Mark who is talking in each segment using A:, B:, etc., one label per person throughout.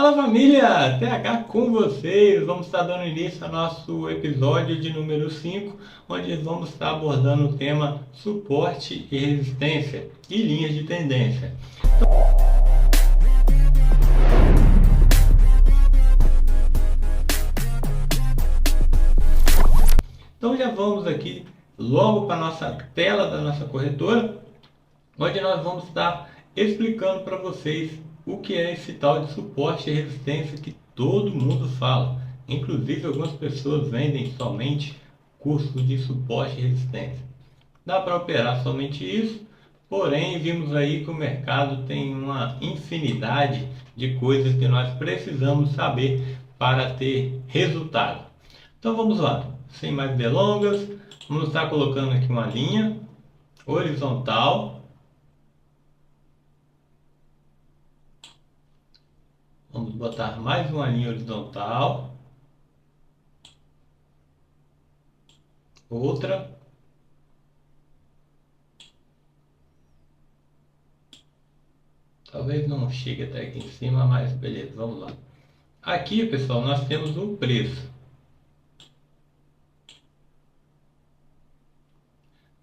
A: Fala família, TH com vocês. Vamos estar dando início ao nosso episódio de número 5, onde vamos estar abordando o tema suporte e resistência e linhas de tendência. Então já vamos aqui logo para a nossa tela da nossa corretora, onde nós vamos estar explicando para vocês o que é esse tal de suporte e resistência que todo mundo fala. Inclusive algumas pessoas vendem somente cursos de suporte e resistência. Dá para operar somente isso, porém vimos aí que o mercado tem uma infinidade de coisas que nós precisamos saber para ter resultado. Então vamos lá, sem mais delongas, vamos estar colocando aqui uma linha horizontal. Vamos botar mais uma linha horizontal. Outra. Talvez não chegue até aqui em cima, mas beleza, vamos lá. Aqui, pessoal, nós temos o preço.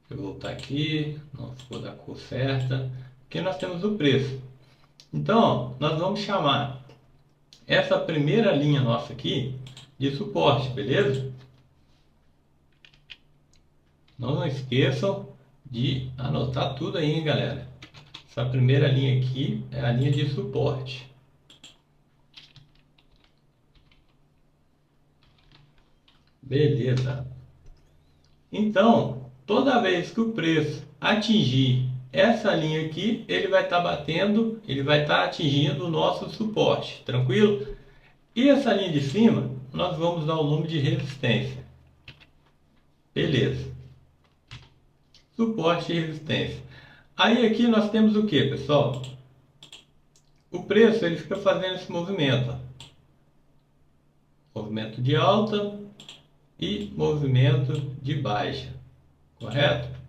A: Deixa eu voltar aqui, não ficou da cor certa. Aqui nós temos o preço. Então, nós vamos chamar essa primeira linha nossa aqui de suporte, beleza? Não esqueçam de anotar tudo aí, hein, galera. Essa primeira linha aqui é a linha de suporte. Beleza. Então, toda vez que o preço atingir essa linha aqui, ele vai estar batendo, ele vai estar atingindo o nosso suporte, tranquilo? E essa linha de cima, nós vamos dar o nome de resistência. Beleza. Suporte e resistência. Aí aqui nós temos o que, pessoal? O preço, ele fica fazendo esse movimento. Movimento de alta e movimento de baixa. Correto?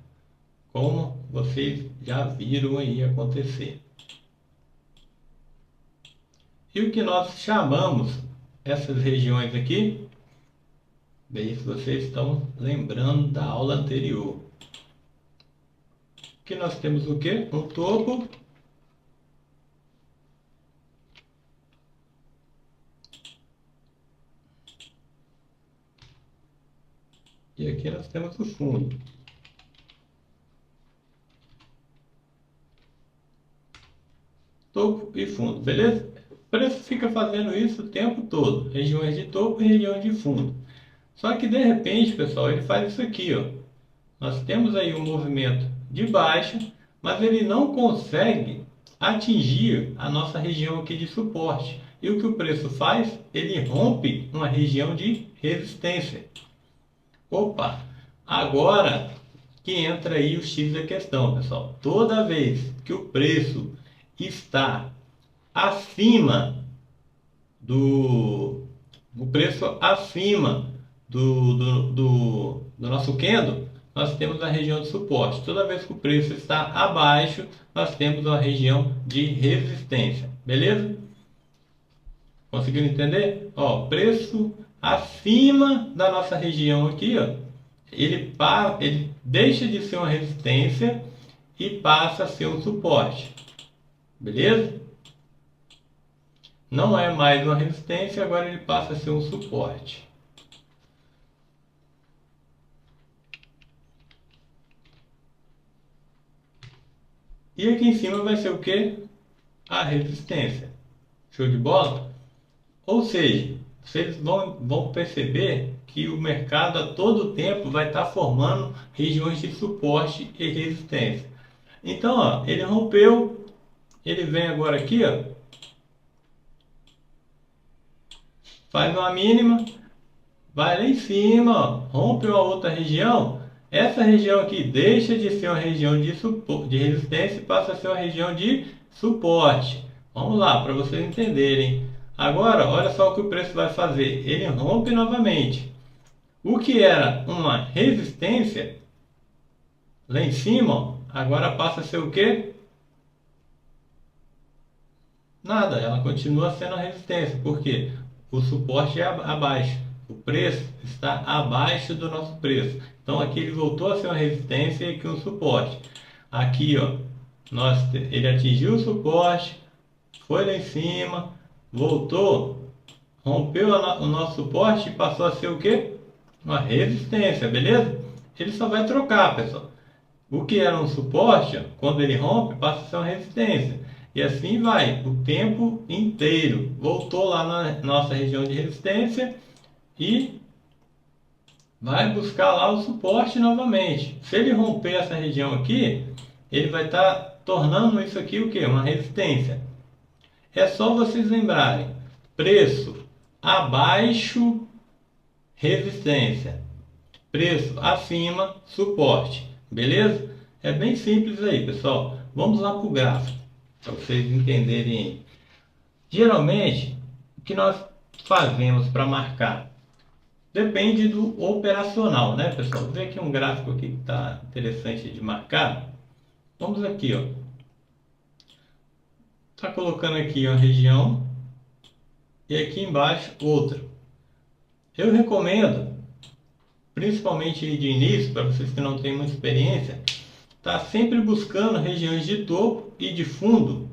A: Como vocês já viram aí acontecer. E o que nós chamamos essas regiões aqui, bem, se vocês estão lembrando da aula anterior. Aqui nós temos o que? Um topo. E aqui nós temos o fundo. Topo e fundo, beleza? O preço fica fazendo isso o tempo todo. Regiões de topo e regiões de fundo. Só que de repente, pessoal, ele faz isso aqui, ó. Nós temos aí um movimento de baixa, mas ele não consegue atingir a nossa região aqui de suporte. E o que o preço faz? Ele rompe uma região de resistência. Opa! Agora que entra aí o X da questão, pessoal. Toda vez que o preço está acima do nosso candle, nós temos a região de suporte. Toda vez que o preço está abaixo, nós temos uma região de resistência. Beleza? Conseguiram entender? Ó, preço acima da nossa região aqui, ó, ele deixa de ser uma resistência e passa a ser um suporte. Beleza? Não é mais uma resistência, agora ele passa a ser um suporte. E aqui em cima vai ser o que? A resistência. Show de bola? Ou seja, vocês vão perceber que o mercado a todo tempo vai estar formando regiões de suporte e resistência. Então, ó, ele rompeu, ele vem agora aqui, ó, faz uma mínima, vai lá em cima, ó, rompe uma outra região. Essa região aqui deixa de ser uma região de resistência e passa a ser uma região de suporte. Vamos lá, para vocês entenderem. Agora, olha só o que o preço vai fazer. Ele rompe novamente. O que era uma resistência, lá em cima, ó, agora passa a ser o quê? Nada, ela continua sendo a resistência, porque o suporte é abaixo, o preço está abaixo do nosso preço. Então aqui ele voltou a ser uma resistência e aqui um suporte. Aqui, ó, ele atingiu o suporte, foi lá em cima, voltou, rompeu o nosso suporte e passou a ser o quê? Uma resistência, beleza? Ele só vai trocar, pessoal. O que era um suporte, ó, quando ele rompe, passa a ser uma resistência. E assim vai, o tempo inteiro. Voltou lá na nossa região de resistência e vai buscar lá o suporte novamente. Se ele romper essa região aqui, ele vai estar tornando isso aqui o que? Uma resistência. É só vocês lembrarem, preço abaixo, resistência. Preço acima, suporte. Beleza? É bem simples aí, pessoal. Vamos lá para o gráfico, para vocês entenderem. Geralmente, o que nós fazemos para marcar? Depende do operacional, né, pessoal? Vou ver aqui um gráfico aqui que está interessante de marcar. Vamos aqui, ó. Está colocando aqui uma região e aqui embaixo outra. Eu recomendo, principalmente de início, para vocês que não têm muita experiência, tá sempre buscando regiões de topo e de fundo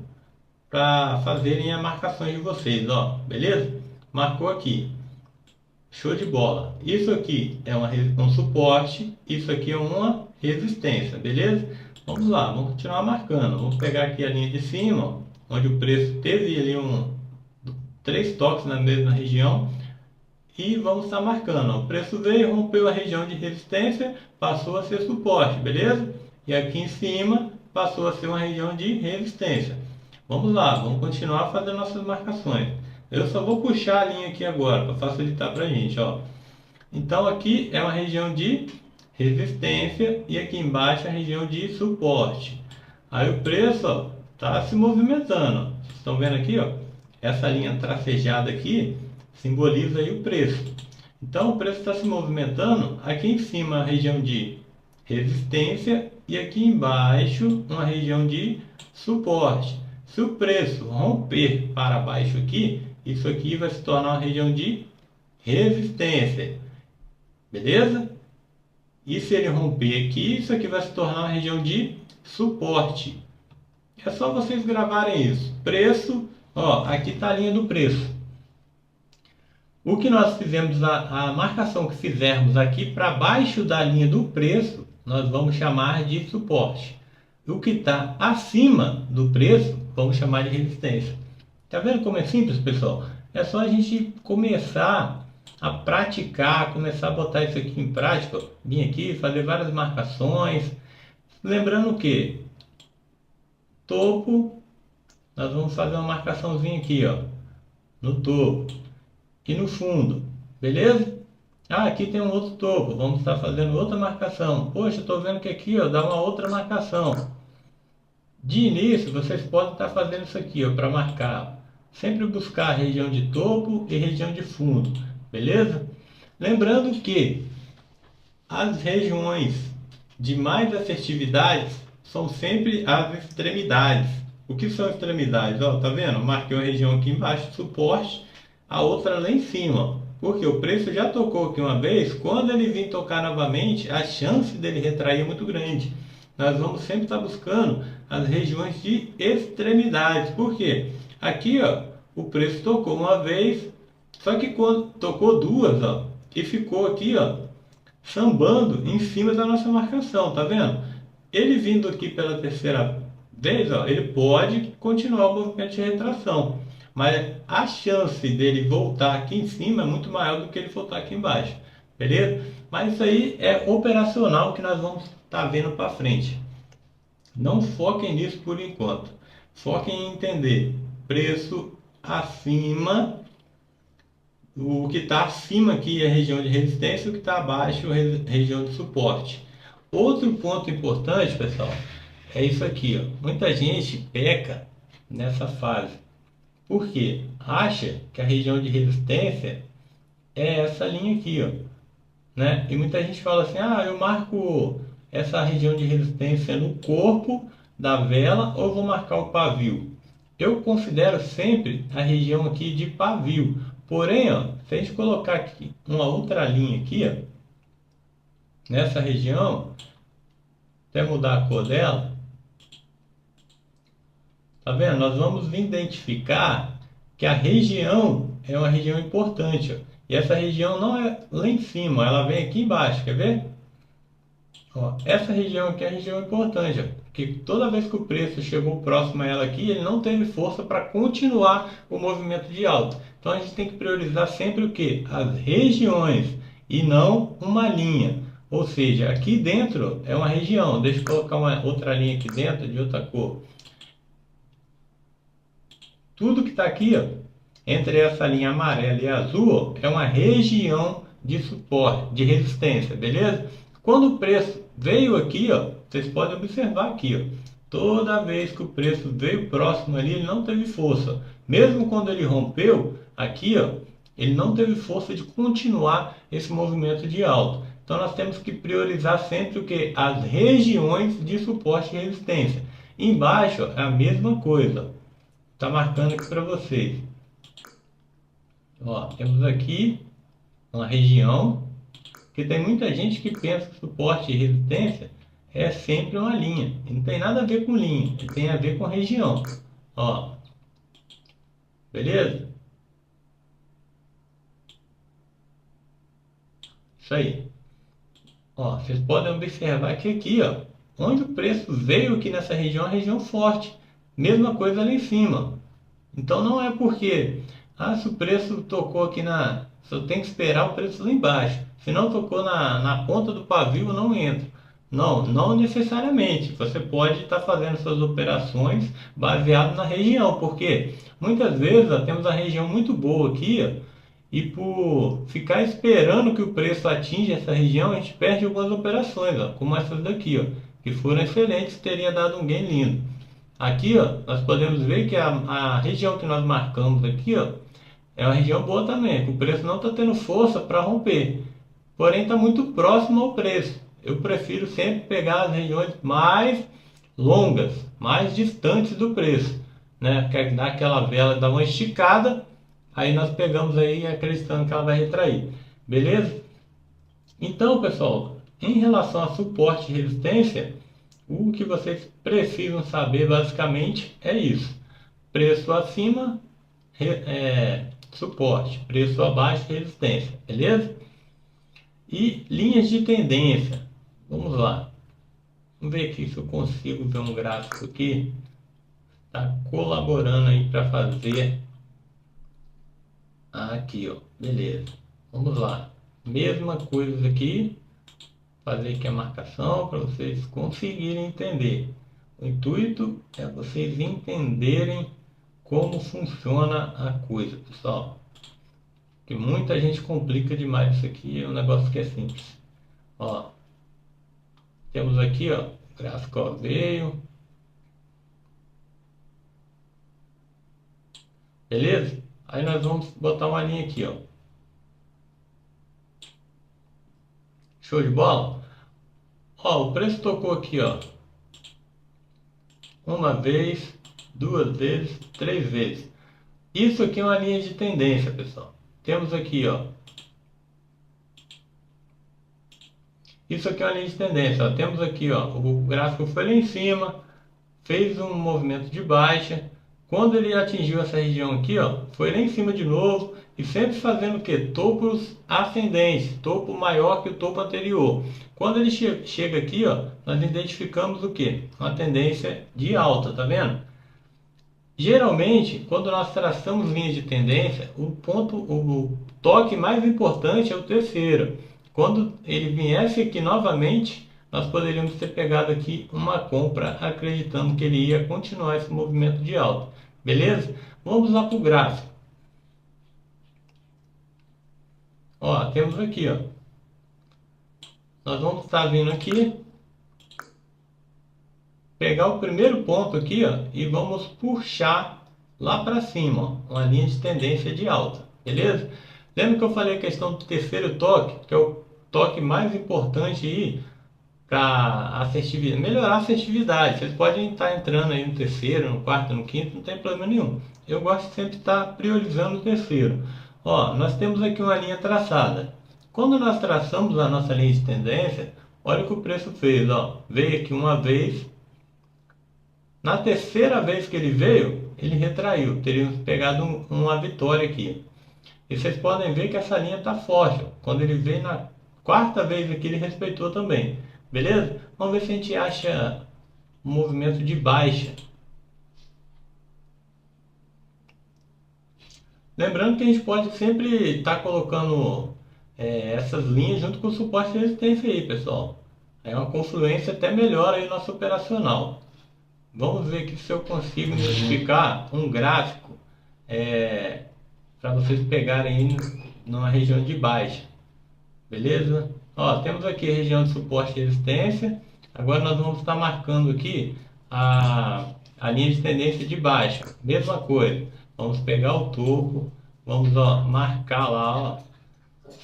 A: para fazerem as marcações de vocês, ó, beleza? Marcou aqui, show de bola. Isso aqui é um suporte, isso aqui é uma resistência, beleza? Vamos lá, vamos continuar marcando. Vamos pegar aqui a linha de cima, ó, onde o preço teve ali 3 toques na mesma região. E vamos estar marcando, ó. O preço veio, rompeu a região de resistência, passou a ser suporte, beleza? E aqui em cima passou a ser uma região de resistência. Vamos lá, vamos continuar fazendo nossas marcações. Eu só vou puxar a linha aqui agora para facilitar para a gente, ó. Então aqui é uma região de resistência e aqui embaixo é a região de suporte. Aí o preço está se movimentando. Vocês estão vendo aqui, ó? Essa linha tracejada aqui simboliza aí o preço. Então o preço está se movimentando. Aqui em cima a região de resistência e aqui embaixo uma região de suporte. Se o preço romper para baixo aqui, isso aqui vai se tornar uma região de resistência. Beleza? E se ele romper aqui, isso aqui vai se tornar uma região de suporte. É só vocês gravarem isso. Preço, ó, aqui está a linha do preço. O que nós fizemos, a marcação que fizermos aqui para baixo da linha do preço, nós vamos chamar de suporte. O que está acima do preço, vamos chamar de resistência. Tá vendo como é simples, pessoal? É só a gente começar a praticar, começar a botar isso aqui em prática, vir aqui, fazer várias marcações. Lembrando que topo, nós vamos fazer uma marcaçãozinha aqui, ó, no topo e no fundo, beleza? Ah, aqui tem um outro topo, vamos estar fazendo outra marcação. Poxa, estou vendo que aqui, ó, dá uma outra marcação. De início, vocês podem estar fazendo isso aqui, ó, para marcar. Sempre buscar a região de topo e região de fundo, beleza? Lembrando que as regiões de mais assertividade são sempre as extremidades. O que são extremidades? Ó, tá vendo? Marquei uma região aqui embaixo, suporte, a outra lá em cima. Porque o preço já tocou aqui uma vez, quando ele vir tocar novamente, a chance dele retrair é muito grande. Nós vamos sempre estar buscando as regiões de extremidades. Por quê? Aqui, ó, o preço tocou uma vez, só que quando tocou duas, ó, e ficou aqui, ó, sambando em cima da nossa marcação, tá vendo? Ele vindo aqui pela terceira vez, ó, ele pode continuar o movimento de retração, mas a chance dele voltar aqui em cima é muito maior do que ele voltar aqui embaixo, beleza? Mas isso aí é operacional que nós vamos estar vendo para frente. Não foquem nisso por enquanto. Foquem em entender preço acima, o que está acima aqui é a região de resistência, o que está abaixo é a região de suporte. Outro ponto importante, pessoal, é isso aqui, ó. Muita gente peca nessa fase. Por quê? Acha que a região de resistência é essa linha aqui, ó, né? E muita gente fala assim, ah, eu marco essa região de resistência no corpo da vela ou vou marcar o pavio? eu considero sempre a região aqui de pavio. Porém, ó, se a gente colocar aqui uma outra linha aqui, ó, nessa região, até mudar a cor dela, tá vendo? Nós vamos identificar que a região é uma região importante, ó. E essa região não é lá em cima, ela vem aqui embaixo, quer ver? Ó, essa região aqui é a região importante, ó, porque toda vez que o preço chegou próximo a ela aqui, ele não teve força para continuar o movimento de alta. Então a gente tem que priorizar sempre o que? As regiões e não uma linha. Ou seja, aqui dentro é uma região. Deixa eu colocar uma outra linha aqui dentro de outra cor. Tudo que está aqui, ó, entre essa linha amarela e azul, ó, é uma região de suporte, de resistência, beleza? Quando o preço veio aqui, ó, vocês podem observar aqui, ó, toda vez que o preço veio próximo ali, ele não teve força. Mesmo quando ele rompeu, aqui, ó, ele não teve força de continuar esse movimento de alta. Então nós temos que priorizar sempre o que? As regiões de suporte e resistência. Embaixo, ó, é a mesma coisa. Tá marcando aqui para vocês. Ó, temos aqui uma região que tem muita gente que pensa que suporte e resistência é sempre uma linha. E não tem nada a ver com linha, tem a ver com região. Ó, beleza? Isso aí. Ó, vocês podem observar que aqui, ó, onde o preço veio aqui nessa região, é uma região forte. Mesma coisa ali em cima. Então não é porque, se o preço tocou aqui só tem que esperar o preço lá embaixo. Se não tocou na ponta do pavio, não entra. Não, não necessariamente. Você pode estar fazendo suas operações baseado na região, porque muitas vezes temos a região muito boa aqui, ó, e por ficar esperando que o preço atinja essa região, a gente perde algumas operações, ó, como essas daqui, ó, que foram excelentes, teria dado um gain lindo. Aqui, ó, nós podemos ver que a região que nós marcamos aqui, ó, é uma região boa também, que o preço não está tendo força para romper, porém está muito próximo ao preço. Eu prefiro sempre pegar as regiões mais longas, mais distantes do preço, né? Quer dar aquela vela, dar uma esticada, aí nós pegamos aí acreditando que ela vai retrair, beleza? Então, pessoal, em relação a suporte e resistência, o que vocês precisam saber basicamente é isso: preço acima, suporte, preço abaixo, resistência, beleza? E linhas de tendência, vamos lá, vamos ver aqui se eu consigo ver um gráfico aqui, está colaborando aí para fazer, aqui ó, beleza, vamos lá, mesma coisa aqui, fazer aqui a marcação para vocês conseguirem entender. O intuito é vocês entenderem como funciona a coisa, pessoal. Que muita gente complica demais isso aqui, é um negócio que é simples. Ó, temos aqui, ó, gráfico ó, veio. Beleza? Aí nós vamos botar uma linha aqui, ó. Show de bola? Ó, o preço tocou aqui, ó, uma vez, duas vezes, três vezes. Isso aqui é uma linha de tendência, pessoal. Temos aqui, ó, isso aqui é uma linha de tendência, ó. Temos aqui, ó, o gráfico foi lá em cima, fez um movimento de baixa. Quando ele atingiu essa região aqui, ó, foi lá em cima de novo e sempre fazendo o que? Topos ascendentes, topo maior que o topo anterior. Quando ele chega aqui, ó, nós identificamos o que? Uma tendência de alta, tá vendo? Geralmente, quando nós traçamos linhas de tendência, o toque mais importante é o terceiro. Quando ele viesse aqui novamente, nós poderíamos ter pegado aqui uma compra acreditando que ele ia continuar esse movimento de alta. Beleza? Vamos lá para o gráfico. Ó, temos aqui, ó. Nós vamos estar vindo aqui, pegar o primeiro ponto aqui, ó, e vamos puxar lá para cima, ó, uma linha de tendência de alta. Beleza? Lembra que eu falei a questão do terceiro toque, que é o toque mais importante aí para assertividade, melhorar a assertividade. Vocês podem estar entrando aí no terceiro, no quarto, no quinto, não tem problema nenhum. Eu gosto sempre de estar priorizando o terceiro. Ó, nós temos aqui uma linha traçada. Quando nós traçamos a nossa linha de tendência, olha o que o preço fez, ó. Veio aqui uma vez. Na terceira vez que ele veio, ele retraiu. Teríamos pegado uma vitória aqui. E vocês podem ver que essa linha está forte. Quando ele veio na quarta vez aqui, ele respeitou também. Beleza? Vamos ver se a gente acha um movimento de baixa. Lembrando que a gente pode sempre estar colocando essas linhas junto com o suporte e resistência aí, pessoal. É uma confluência até melhor aí no nosso operacional. Vamos ver aqui se eu consigo identificar um gráfico para vocês pegarem aí numa região de baixa. Beleza? Ó, temos aqui a região de suporte e resistência. Agora nós vamos estar marcando aqui a linha de tendência de baixa. Mesma coisa. Vamos pegar o topo. Vamos marcar lá. Ó.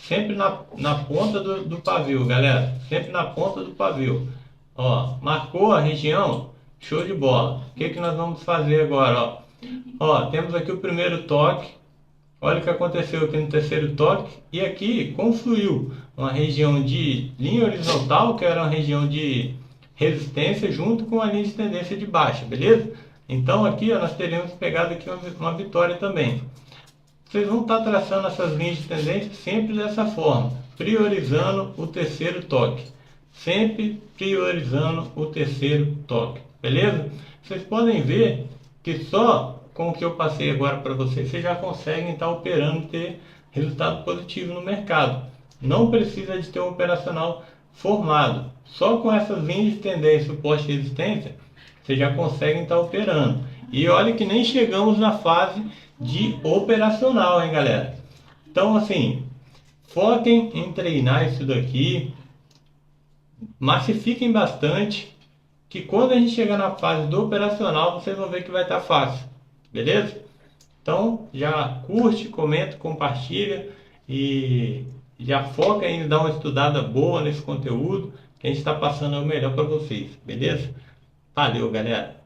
A: Sempre na ponta do pavio, galera. Sempre na ponta do pavio. Ó, marcou a região. Show de bola. O que nós vamos fazer agora? Ó, temos aqui o primeiro toque. Olha o que aconteceu aqui no terceiro toque. E aqui confluiu uma região de linha horizontal, que era uma região de resistência, junto com a linha de tendência de baixa, beleza? Então aqui ó, nós teríamos pegado aqui uma vitória também. Vocês vão estar traçando essas linhas de tendência sempre dessa forma, priorizando o terceiro toque. Sempre priorizando o terceiro toque, beleza? Vocês podem ver que só com o que eu passei agora para vocês, vocês já conseguem estar operando e ter resultado positivo no mercado. Não precisa de ter um operacional formado. Só com essas linhas de tendência, suporte e resistência, vocês já conseguem estar operando. E olha que nem chegamos na fase de operacional, hein, galera? Então, assim, foquem em treinar isso daqui, massifiquem bastante, que quando a gente chegar na fase do operacional, vocês vão ver que vai estar fácil. Beleza? Então já curte, comenta, compartilha e já foca em dar uma estudada boa nesse conteúdo que a gente está passando o melhor para vocês. Beleza? Valeu, galera!